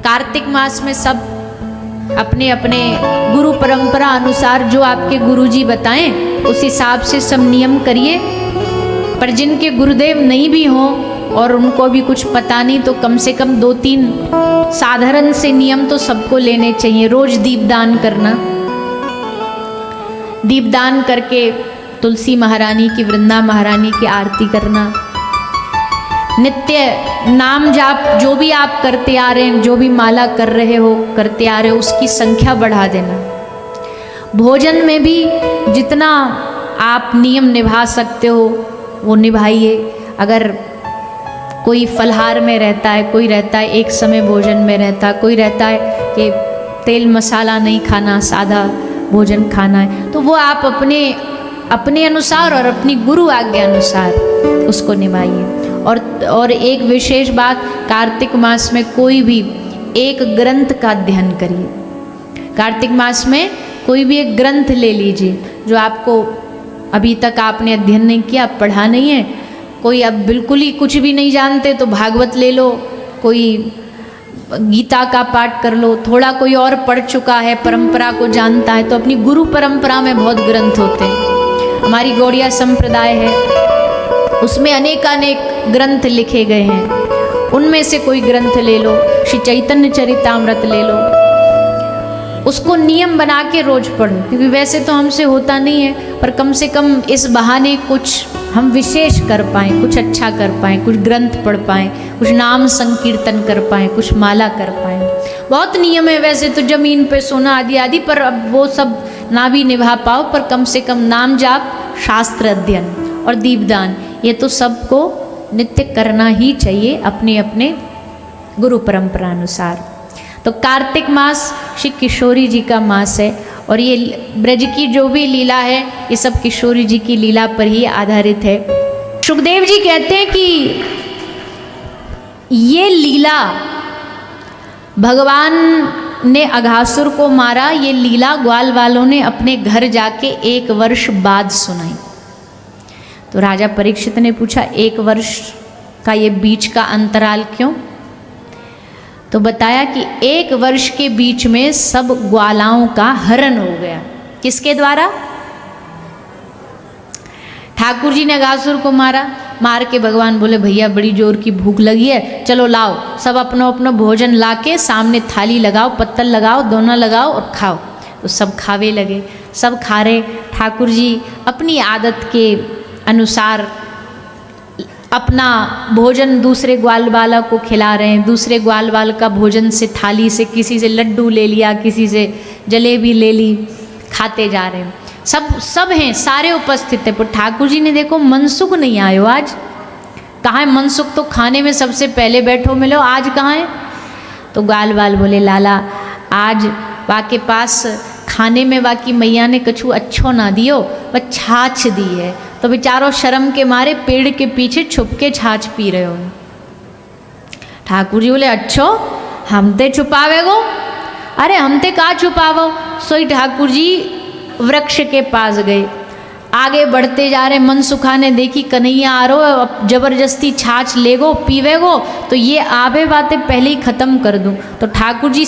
कार्तिक मास में सब अपने अपने गुरु परंपरा अनुसार जो आपके गुरुजी बताएं उस हिसाब से सब नियम करिए। पर जिनके गुरुदेव नहीं भी हों और उनको भी कुछ पता नहीं तो कम से कम 2-3 साधारण से नियम तो सबको लेने चाहिए। रोज दीपदान करना, दीपदान करके तुलसी महारानी की, वृंदा महारानी की आरती करना, नित्य नाम जाप जो भी आप करते आ रहे हैं, जो भी माला कर रहे हो, करते आ रहे हो, उसकी संख्या बढ़ा देना। भोजन में भी जितना आप नियम निभा सकते हो वो निभाइए। अगर कोई फलहार में रहता है, कोई रहता है एक समय भोजन में रहता है, कोई रहता है कि तेल मसाला नहीं खाना, सादा भोजन खाना है, तो वो आप अपने अनुसार और अपनी गुरु आज्ञा अनुसार उसको निभाइए। और एक विशेष बात, कार्तिक मास में कोई भी एक ग्रंथ का अध्ययन करिए। कार्तिक मास में कोई भी एक ग्रंथ ले लीजिए जो आपको अभी तक आपने अध्ययन नहीं किया, पढ़ा नहीं है। कोई अब बिल्कुल ही कुछ भी नहीं जानते तो भागवत ले लो, कोई गीता का पाठ कर लो, थोड़ा कोई और पढ़ चुका है, परंपरा को जानता है तो अपनी गुरु परंपरा में बहुत ग्रंथ होते हैं। हमारी गौड़िया संप्रदाय है, उसमें अनेकानेक ग्रंथ लिखे गए हैं, उनमें से कोई ग्रंथ ले लो, श्री चैतन्य चरितामृत ले लो, उसको नियम बना के रोज पढ़ो। क्योंकि वैसे तो हमसे होता नहीं है, पर कम से कम इस बहाने कुछ हम विशेष कर पाएँ, कुछ अच्छा कर पाएँ, कुछ ग्रंथ पढ़ पाएँ, कुछ नाम संकीर्तन कर पाएँ, कुछ माला कर पाएँ। बहुत नियम है वैसे तो जमीन पे सोना आदि आदि, पर अब वो सब ना भी निभा पाओ, पर कम से कम नाम जाप, शास्त्र अध्ययन और दीपदान, ये तो सबको नित्य करना ही चाहिए अपने अपने गुरु परंपरा अनुसार। तो कार्तिक मास श्री किशोरी जी का मास है और ये ब्रज की जो भी लीला है ये सब किशोरी जी की लीला पर ही आधारित है। सुखदेव जी कहते हैं कि ये लीला भगवान ने अघासुर को मारा, ये लीला ग्वाल वालों ने अपने घर जाके 1 वर्ष बाद सुनाई। तो राजा परीक्षित ने पूछा 1 वर्ष का ये बीच का अंतराल क्यों? तो बताया कि 1 वर्ष के बीच में सब ग्वालाओं का हरण हो गया। किसके द्वारा? ठाकुर जी ने अघासुर को मारा, मार के भगवान बोले भैया बड़ी जोर की भूख लगी है, चलो लाओ, सब अपना अपना भोजन लाके सामने थाली लगाओ, पत्तल लगाओ, दोना लगाओ और खाओ। तो सब खावे लगे, सब खा रहे। ठाकुर जी अपनी आदत के अनुसार अपना भोजन दूसरे ग्वाल वाला को खिला रहे हैं। दूसरे ग्वाल वाल का भोजन से, थाली से, किसी से लड्डू ले लिया, किसी से जलेबी ले ली, खाते जा रहे हैं। सब हैं, सारे उपस्थित हैं। पर ठाकुर जी ने देखो मनसुख नहीं आयो आज। कहाँ है मनसुख? तो खाने में सबसे पहले बैठो मिलो, आज कहाँ है? तो ग्वाल वाल बोले लाला आज वाके पास खाने में बाकी मैया ने कछु अच्छो ना दियो, बस छाछ दी है। तो बेचारों शर्म के मारे पेड़ के पीछे छुप के छाछ पी रहे हो। ठाकुर जी बोले अच्छो हम ते छुपावे गो? अरे हम ते का छुपावो? सोई ठाकुर जी वृक्ष के पास गए, आगे बढ़ते जा रहे। मनसुखा ने देखी कन्हैया आ रो, अब जबरदस्ती छाछ ले गो पीवे गो, तो ये आवे बातें पहले ही खत्म कर दूं। तो ठाकुर जी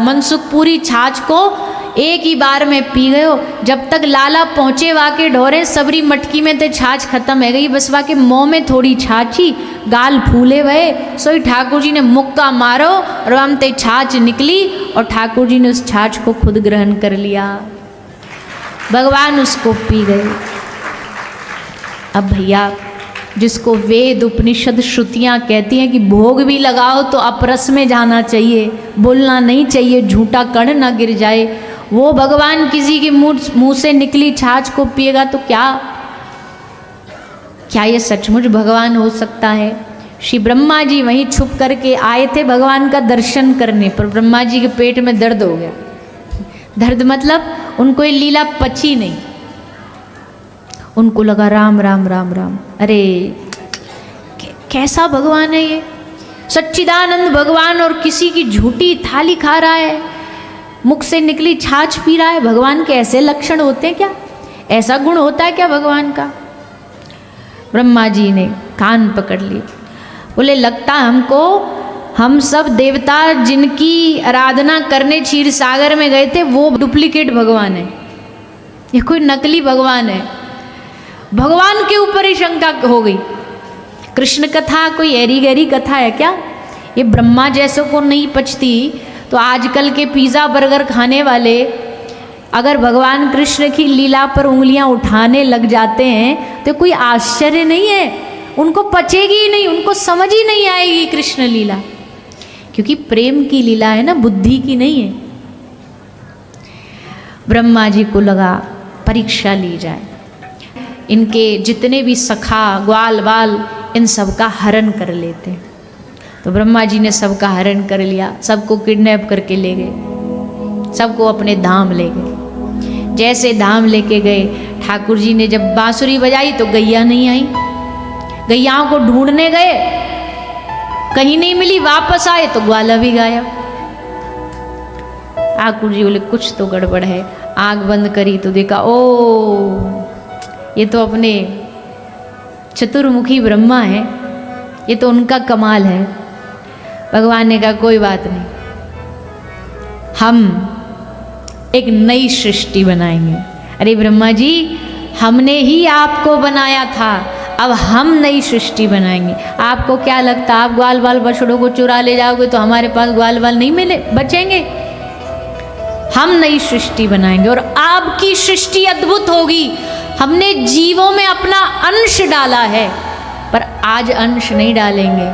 मनसुख पूरी छाछ को एक ही बार में पी गए हो। जब तक लाला पहुँचे वाके ढोरे सबरी मटकी में तो छाछ खत्म है गई, बस वाके मुँह में थोड़ी छाछी, गाल फूले भये। सोई ठाकुर जी ने मुक्का मारो और हम ते छाछ निकली और ठाकुर जी ने उस छाछ को खुद ग्रहण कर लिया, भगवान उसको पी गए। अब भैया जिसको वेद उपनिषद श्रुतियाँ कहती हैं कि भोग भी लगाओ तो अपरस में जाना चाहिए, बोलना नहीं चाहिए, झूठा कण ना गिर जाए, वो भगवान किसी के मुंह से निकली छाछ को पिएगा तो क्या ये सचमुच भगवान हो सकता है? श्री ब्रह्मा जी वहीं छुप करके आए थे भगवान का दर्शन करने, पर ब्रह्मा जी के पेट में दर्द हो गया। दर्द मतलब उनको ये लीला पची नहीं, उनको लगा राम राम राम राम, अरे कैसा भगवान है ये, सच्चिदानंद भगवान और किसी की झूठी थाली खा रहा है, मुख से निकली छाछ पी रहा है। भगवान के ऐसे लक्षण होते हैं क्या? ऐसा गुण होता है क्या भगवान का? ब्रह्मा जी ने कान पकड़ लिए, बोले लगता हमको हम सब देवता जिनकी आराधना करने क्षीर सागर में गए थे वो डुप्लीकेट भगवान है, ये कोई नकली भगवान है। भगवान के ऊपर ही शंका हो गई। कृष्ण कथा कोई एरी गहरी कथा है क्या? ये ब्रह्मा जैसों को नहीं पचती तो आजकल के पिज़्ज़ा बर्गर खाने वाले अगर भगवान कृष्ण की लीला पर उंगलियां उठाने लग जाते हैं तो कोई आश्चर्य नहीं है, उनको पचेगी ही नहीं, उनको समझ ही नहीं आएगी कृष्ण लीला, क्योंकि प्रेम की लीला है ना, बुद्धि की नहीं है। ब्रह्मा जी को लगा परीक्षा ली जाए, इनके जितने भी सखा ग्वाल बाल इन सब का हरण कर लेते। तो ब्रह्मा जी ने सबका हरण कर लिया, सबको किडनैप करके ले गए, सबको अपने धाम ले गए। जैसे धाम लेके गए, ठाकुर जी ने जब बांसुरी बजाई तो गैया नहीं आई, गैयाओं को ढूंढने गए, कहीं नहीं मिली, वापस आए तो ग्वाला भी गायब। ठाकुर जी बोले कुछ तो गड़बड़ है, आंख बंद करी तो देखा ओ ये तो अपने चतुर्मुखी ब्रह्मा है, ये तो उनका कमाल है। भगवान ने कहा कोई बात नहीं, हम एक नई सृष्टि बनाएंगे। अरे ब्रह्मा जी, हमने ही आपको बनाया था, अब हम नई सृष्टि बनाएंगे। आपको क्या लगता आप ग्वाल बाल बछड़ों को चुरा ले जाओगे तो हमारे पास ग्वाल बाल नहीं मिले बचेंगे? हम नई सृष्टि बनाएंगे और आपकी सृष्टि अद्भुत होगी। हमने जीवों में अपना अंश डाला है, पर आज अंश नहीं डालेंगे,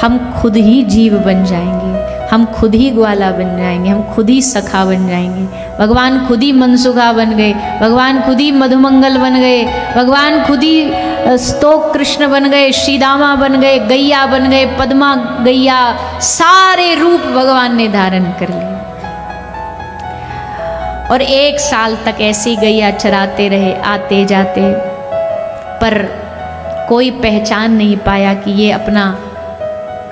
हम खुद ही जीव बन जाएंगे, हम खुद ही ग्वाला बन जाएंगे, हम खुद ही सखा बन जाएंगे। भगवान खुद ही मनसुखा बन गए, भगवान खुद ही मधुमंगल बन गए, भगवान खुद ही स्तोक कृष्ण बन गए, श्रीदामा बन गए, गैया बन गए, पद्मा गैया, सारे रूप भगवान ने धारण कर लिए। और 1 साल तक ऐसी गैया चराते रहे, आते जाते, पर कोई पहचान नहीं पाया कि ये अपना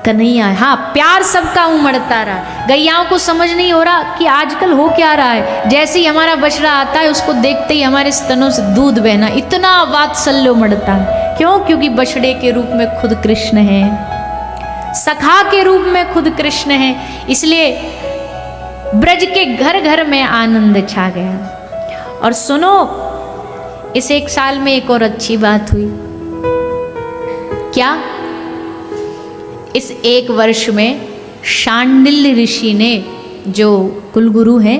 कन्हैया है। हाँ, प्यार सबका उमड़ता रहा, गैयाओं को समझ नहीं हो रहा कि आजकल हो क्या रहा है। जैसे ही हमारा बछड़ा आता है उसको देखते ही हमारे स्तनों से दूध बहना, इतना वात्सल्य उमड़ता है। क्यों? क्योंकि बछड़े के रूप में खुद कृष्ण है, सखा के रूप में खुद कृष्ण है, इसलिए ब्रज के घर घर में आनंद छा गया। और सुनो, इस 1 साल में एक और अच्छी बात हुई। क्या? इस 1 वर्ष में शांडिल्य ऋषि ने, जो कुलगुरु हैं,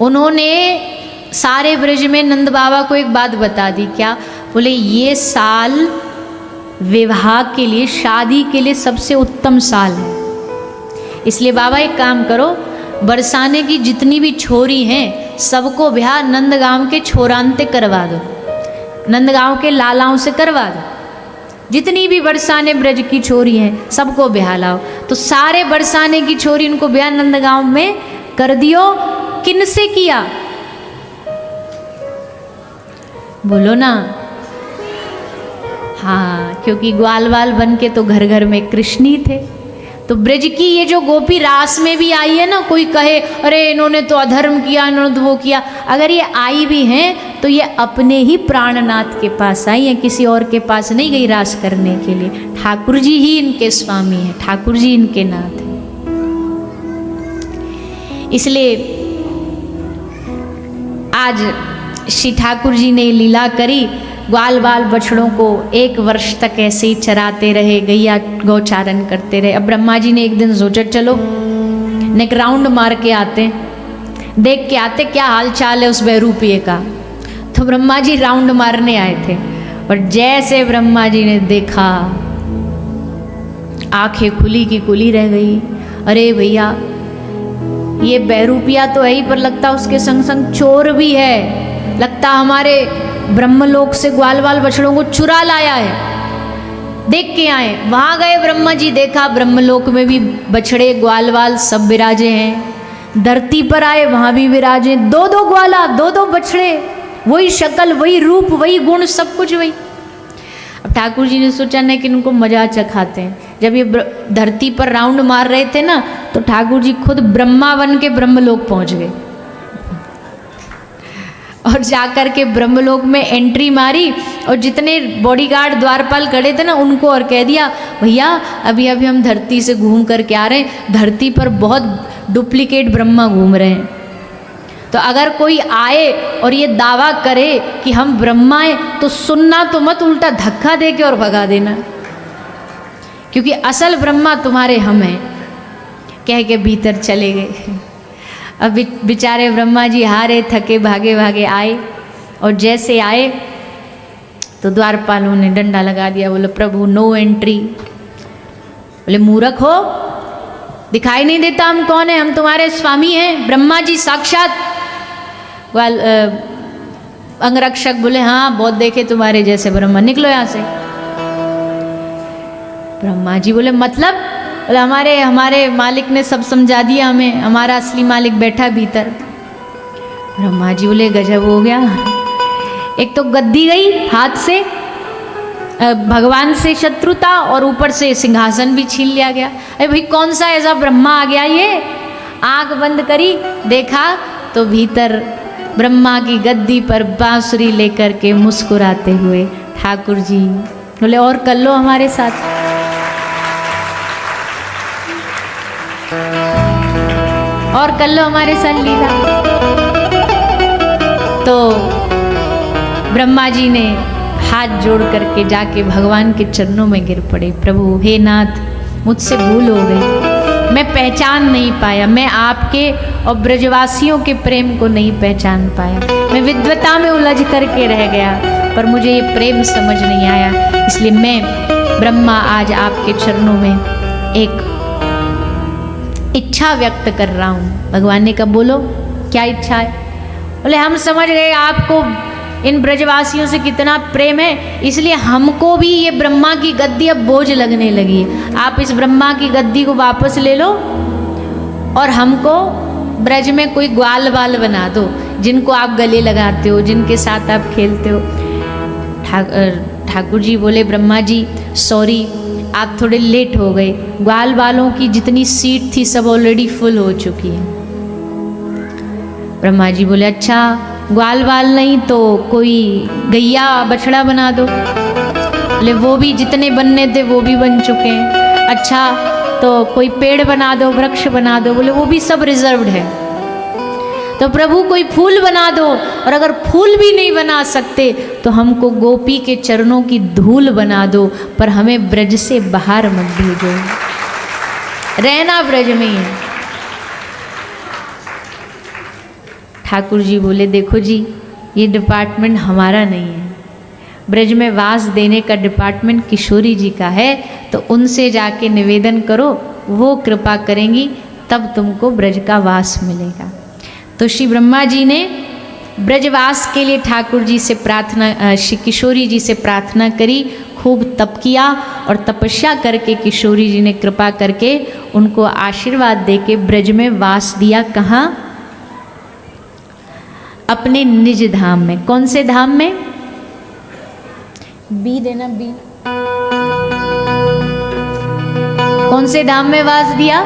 उन्होंने सारे ब्रज में नंद बाबा को एक बात बता दी। क्या? बोले ये साल विवाह के लिए, शादी के लिए सबसे उत्तम साल है, इसलिए बाबा एक काम करो, बरसाने की जितनी भी छोरी हैं सबको ब्याह नंदगांव के छोरांते करवा दो, नंदगांव के लालाओं से करवा दो। जितनी भी बरसाने ब्रज की छोरी हैं सबको ब्याह लाओ। तो सारे बरसाने की छोरी उनको ब्याह नंदगांव में कर दियो। किन से किया? बोलो ना। हाँ, क्योंकि ग्वाल बाल बन के तो घर घर में कृष्ण ही थे। तो ब्रज की ये जो गोपी रास में भी आई है ना, कोई कहे अरे इन्होंने तो अधर्म किया, इन्होंने तो वो किया, अगर ये आई भी हैं तो ये अपने ही प्राणनाथ के पास आई है, किसी और के पास नहीं गई रास करने के लिए। ठाकुर जी ही इनके स्वामी हैं, ठाकुर जी इनके नाथ हैं। इसलिए आज श्री ठाकुर जी ने लीला करी, ग्वाल बाल बछड़ों को 1 वर्ष तक ऐसे ही चराते रहे, गैया गौचारण करते रहे। अब ब्रह्मा जी ने एक दिन सोचा चलो एक राउंड मार के आते, देख के आते क्या हाल चाल है उस बहरूपिये का। तो ब्रह्मा जी राउंड मारने आए थे, और जैसे ब्रह्मा जी ने देखा आंखें खुली की खुली रह गई। अरे भैया, ये बहरूपिया तो है ही, पर लगता उसके संग संग चोर भी है, लगता हमारे ब्रह्मलोक से ग्वाल बाल बछड़ों को चुरा लाया है। देख के आए, वहां गए ब्रह्मा जी, देखा ब्रह्मलोक में भी बछड़े ग्वाल बाल सब विराजे हैं। धरती पर आए, वहां भी विराजे 2-2 ग्वाला, 2-2 बछड़े, वही शक्ल, वही रूप, वही गुण, सब कुछ वही। अब ठाकुर जी ने सोचा नहीं कि इनको मजा चखाते हैं। जब ये धरती पर राउंड मार रहे थे ना, तो ठाकुर जी खुद ब्रह्मा बन के ब्रह्मलोक पहुंच गए और जाकर के ब्रह्मलोक में एंट्री मारी और जितने बॉडीगार्ड द्वारपाल खड़े थे ना उनको और कह दिया, भैया अभी अभी हम धरती से घूम करके आ रहे हैं, धरती पर बहुत डुप्लीकेट ब्रह्मा घूम रहे हैं, तो अगर कोई आए और ये दावा करे कि हम ब्रह्मा हैं तो सुनना तो मत, उल्टा धक्का दे के और भगा देना, क्योंकि असल ब्रह्मा तुम्हारे हम हैं। कह के भीतर चले गए। अब बेचारे ब्रह्मा जी हारे थके भागे भागे आए, और जैसे आए तो द्वारपालों ने डंडा लगा दिया, बोले प्रभु नो एंट्री। बोले मूर्ख हो, दिखाई नहीं देता हम कौन है? हम तुम्हारे स्वामी हैं, ब्रह्मा जी साक्षात। अंगरक्षक बोले हाँ बहुत देखे तुम्हारे जैसे ब्रह्मा, निकलो यहाँ से। ब्रह्मा जी बोले मतलब? बोले हमारे मालिक ने सब समझा दिया हमें, हमारा असली मालिक बैठा भीतर। ब्रह्मा जी बोले गजब हो गया, एक तो गद्दी गई हाथ से, भगवान से शत्रुता, और ऊपर से सिंहासन भी छीन लिया गया। अरे भाई कौन सा ऐसा ब्रह्मा आ गया ये? आंख बंद करी, देखा तो भीतर ब्रह्मा की गद्दी पर बांसुरी लेकर के मुस्कुराते हुए ठाकुर जी। बोले और कर लो हमारे साथ। और कर लो हमारे साथ लीला। तो ब्रह्मा जी ने हाथ जोड़ करके जाके भगवान के चरणों में गिर पड़े। प्रभु हे नाथ, मुझसे भूल हो गई, मैं पहचान नहीं पाया, मैं आपके और ब्रजवासियों के प्रेम को नहीं पहचान पाया, मैं विद्वता में उलझ करके रह गया, पर मुझे ये प्रेम समझ नहीं आया। इसलिए मैं ब्रह्मा आज आपके चरणों में एक इच्छा व्यक्त कर रहा हूँ। भगवान ने कहा बोलो क्या इच्छा है? बोले हम समझ गए आपको इन ब्रजवासियों से कितना प्रेम है, इसलिए हमको भी ये ब्रह्मा की गद्दी अब बोझ लगने लगी है। आप इस ब्रह्मा की गद्दी को वापस ले लो और हमको ब्रज में कोई ग्वाल बाल बना दो, जिनको आप गले लगाते हो, जिनके साथ आप खेलते हो। ठाकुर जी बोले ब्रह्मा जी सॉरी, आप थोड़े लेट हो गए, ग्वाल बालों की जितनी सीट थी सब ऑलरेडी फुल हो चुकी है। ब्रह्मा जी बोले अच्छा ग्वाल बाल नहीं तो कोई गैया बछड़ा बना दो। बोले वो भी जितने बनने थे वो भी बन चुके हैं। अच्छा तो कोई पेड़ बना दो, वृक्ष बना दो। बोले वो भी सब रिजर्व्ड है। तो प्रभु कोई फूल बना दो, और अगर फूल भी नहीं बना सकते तो हमको गोपी के चरणों की धूल बना दो, पर हमें ब्रज से बाहर मत भेजो, रहना ब्रज में ही है। ठाकुर जी बोले देखो जी ये डिपार्टमेंट हमारा नहीं है, ब्रज में वास देने का डिपार्टमेंट किशोरी जी का है, तो उनसे जाके निवेदन करो, वो कृपा करेंगी तब तुमको ब्रज का वास मिलेगा। तो श्री ब्रह्मा जी ने ब्रजवास के लिए ठाकुर जी से प्रार्थना, श्री किशोरी जी से प्रार्थना करी, खूब तप किया, और तपस्या करके किशोरी जी ने कृपा करके उनको आशीर्वाद देके ब्रज में वास दिया। कहाँ? अपने निज धाम में। कौन से धाम में? बी देना, बी। कौन से धाम में वास दिया?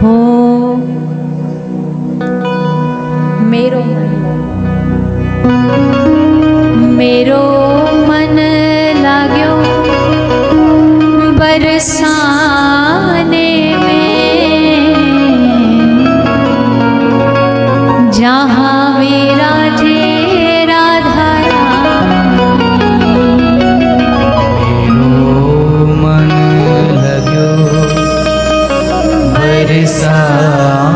हो मेरो मन लाग्यो बरसाने में, जहाँ विराजे राधा रानी। मेरो मन लाग्यो बरसाने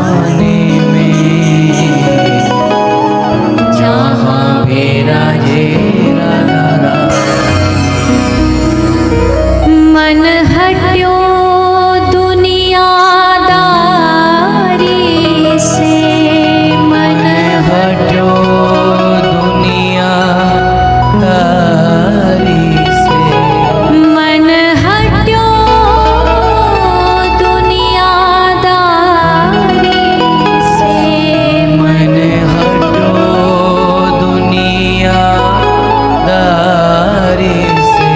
मन हट्यो दुनियादारी से, मन हट्यो दुनियादारी से, मन हट्यो दुनियादारी से, मन हट्यो दुनियादारी से,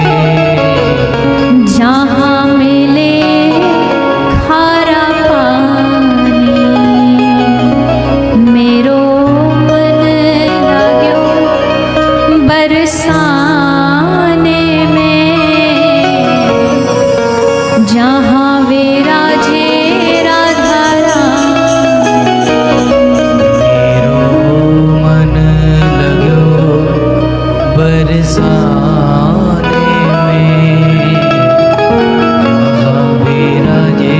जहाँ जहाँ विराजे राधा रानी। मेरो मन लगो बरसाने में, जहाँ विराजे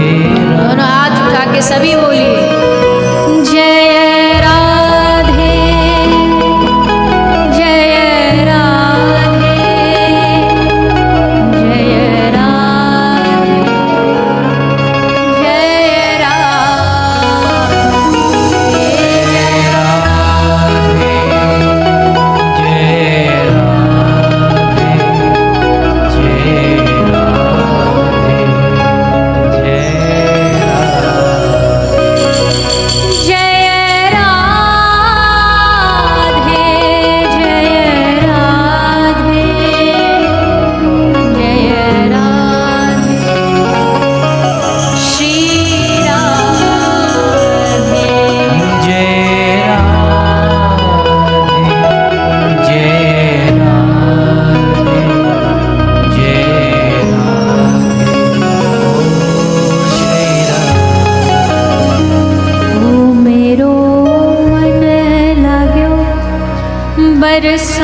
दोनों हाथ उठा के सभी बोलिए जय राधे जय राधे जय राधे जय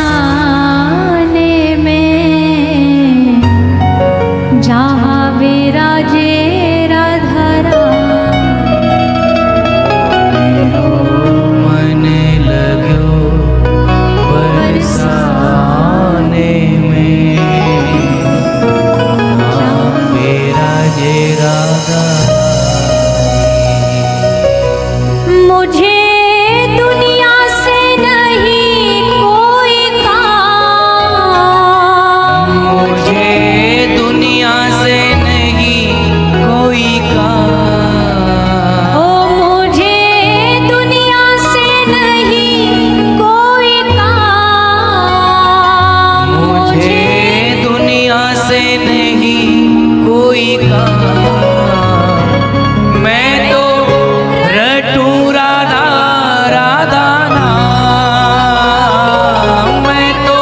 बरसाने में, जहाँ विराजे राधा रानी। मन लगो बरसाने में, जहाँ विराजे राधा रानी। मुझे दुनिया से नहीं कोई काम, मुझे दुनिया से नहीं कोई काम, ओ मुझे दुनिया से नहीं कोई काम, मुझे दुनिया से नहीं कोई काम। मैं तो रटूं राधा राधा नाम, मैं तो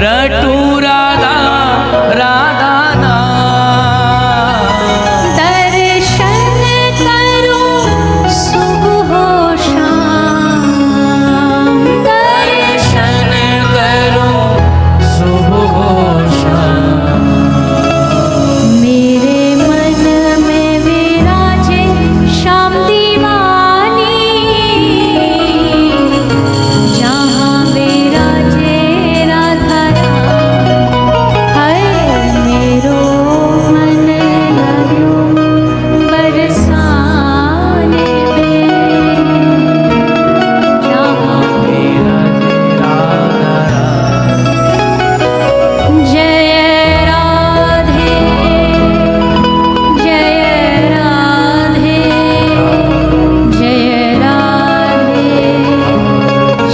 रटूं राधा राधा नाम। दर्शन करूं सुबह शाम, दर्शन करूं सुबह शाम। मेरे मन में विराजे श्याम दीवानी, जहाँ विराजे राधा रानी। मेरो मन लगो बरसाने में, जहाँ जय राधे जय राधे जय राधे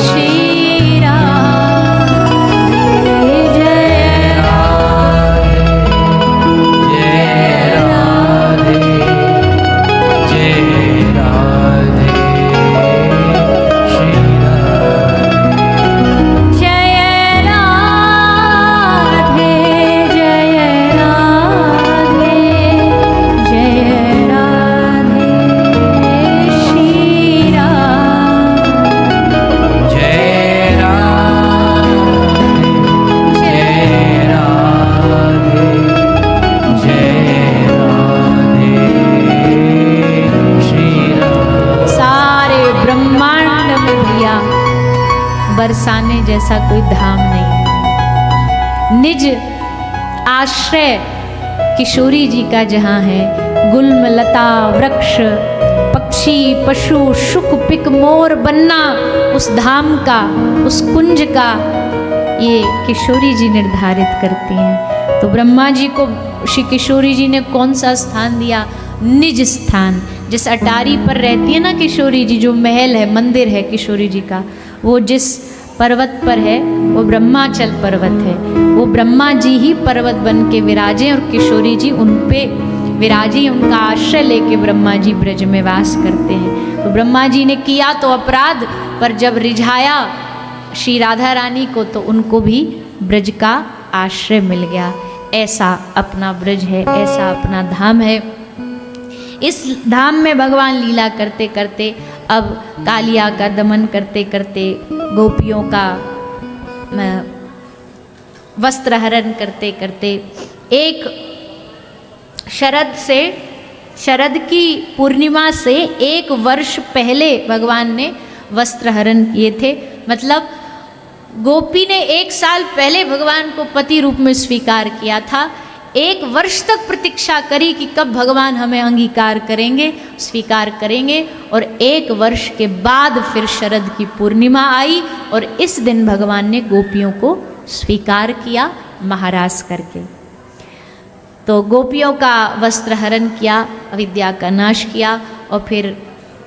श्री राधे जय जय राधे जय राधे जय राधे श्री राधे सारे ब्रह्मांड में भैया बरसाने जैसा कोई धाम नहीं। निज आश्रय किशोरी जी का जहाँ है, गुल्म लता वृक्ष पक्षी पशु शुक पिक मोर बनना, उस धाम का उस कुंज का ये किशोरी जी निर्धारित करती हैं। तो ब्रह्मा जी को श्री किशोरी जी ने कौन सा स्थान दिया? निज स्थान। जिस अटारी पर रहती है ना किशोरी जी, जो महल है मंदिर है किशोरी जी का, वो जिस पर्वत पर है वो ब्रह्माचल पर्वत है। वो ब्रह्मा जी ही पर्वत बन के विराजे और किशोरी जी उन पे विराजी, उनका आश्रय लेके ब्रह्मा जी ब्रज में वास करते हैं। तो ब्रह्मा जी ने किया तो अपराध, पर जब रिझाया श्री राधा रानी को तो उनको भी ब्रज का आश्रय मिल गया। ऐसा अपना ब्रज है, ऐसा अपना धाम है। इस धाम में भगवान लीला करते करते अब कालिया का दमन करते करते, गोपियों का वस्त्र हरण करते करते, एक शरद की पूर्णिमा से 1 वर्ष पहले भगवान ने वस्त्र हरण किए थे। मतलब गोपी ने 1 साल पहले भगवान को पति रूप में स्वीकार किया था। 1 वर्ष तक प्रतीक्षा करी कि कब भगवान हमें अंगीकार करेंगे, स्वीकार करेंगे, और 1 वर्ष के बाद फिर शरद की पूर्णिमा आई और इस दिन भगवान ने गोपियों को स्वीकार किया महाराज करके। तो गोपियों का वस्त्र हरण किया, अविद्या का नाश किया और फिर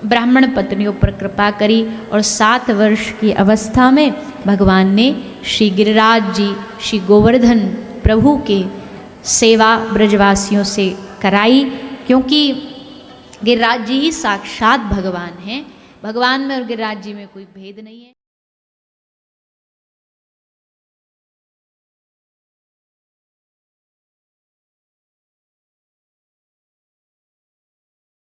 ब्राह्मण पत्नियों पर कृपा करी और 7 वर्ष की अवस्था में भगवान ने श्री गिरिराज जी, श्री गोवर्धन प्रभु के सेवा ब्रजवासियों से कराई, क्योंकि गिरिराज जी ही साक्षात भगवान हैं। भगवान में और गिरिराज जी में कोई भेद नहीं है।